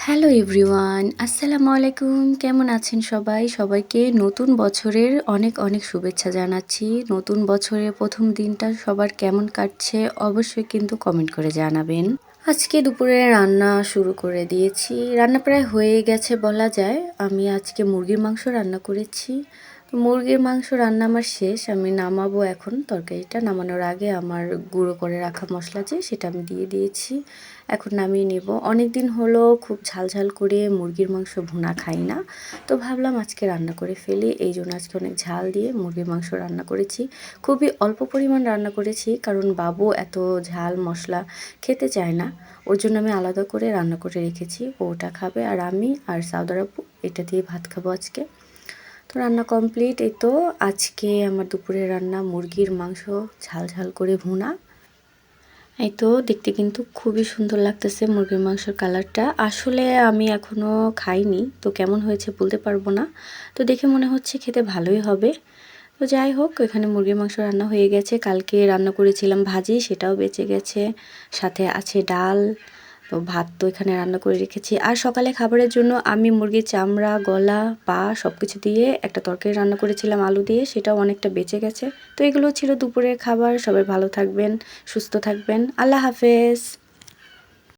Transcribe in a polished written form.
Hello everyone, আসসালামু আলাইকুম। কেমন আছেন সবাই? সবাইকে নতুন বছরের অনেক অনেক শুভেচ্ছা জানাচ্ছি। নতুন বছরের প্রথম দিনটা সবার কেমন কাটছে অবশ্যই কিন্তু কমেন্ট করে জানাবেন। আজকে দুপুরে রান্না শুরু করে দিয়েছি। রান্না প্রায় হয়ে গেছে বলা যায়। আমি আজকে মুরগির মাংস রান্না করেছি। তো মুরগির মাংস রান্না আমার শেষ। আমি নামাবো এখন তরকারিটা। নামানোর আগে আমার গুঁড়ো করে রাখা মসলা যে সেটা আমি দিয়ে দিয়েছি। এখন নামিয়ে নেব। অনেক দিন হলো খুব ঝাল ঝাল করে মুরগির মাংস ভুনা খাই না। তো ভাবলাম আজকে রান্না করে ফেলি। এই জন্য আজকে অনেক ঝাল দিয়ে মুরগির মাংস রান্না করেছি। খুবই অল্প পরিমাণ রান্না করেছি কারণ বাবু এত ঝাল মশলা খেতে চায় না। ওর জন্য আমি আলাদা করে রান্না করে রেখেছি। ওটা খাবে আর আমি আর সাউদার আপু এটা দিয়ে ভাত খাবো আজকে। তো রান্না কমপ্লিট। এই তো আজকে আমার দুপুরের রান্না মুরগির মাংস ঝাল ঝাল করে ভুনা। এই তো দেখতে কিন্তু খুবই সুন্দর লাগতেছে মুরগির মাংসের কালারটা। আসলে আমি এখনও খাইনি, তো কেমন হয়েছে বলতে পারবো না। তো দেখে মনে হচ্ছে খেতে ভালোই হবে। তো যাই হোক, এখানে মুরগির মাংস রান্না হয়ে গেছে। কালকে রান্না করেছিলাম ভাজি, সেটাও বেঁচে গেছে। সাথে আছে ডাল। তো ভাত তো এখানে রান্না করে রেখেছি। আর সকালে খাবারের জন্য আমি মুরগির চামড়া, গলা, পা সব কিছু দিয়ে একটা তরকারি রান্না করেছিলাম আলু দিয়ে, সেটাও অনেকটা বেঁচে গেছে। তো এগুলো ছিল দুপুরের খাবার। সবাই ভালো থাকবেন, সুস্থ থাকবেন। আল্লাহ হাফেজ।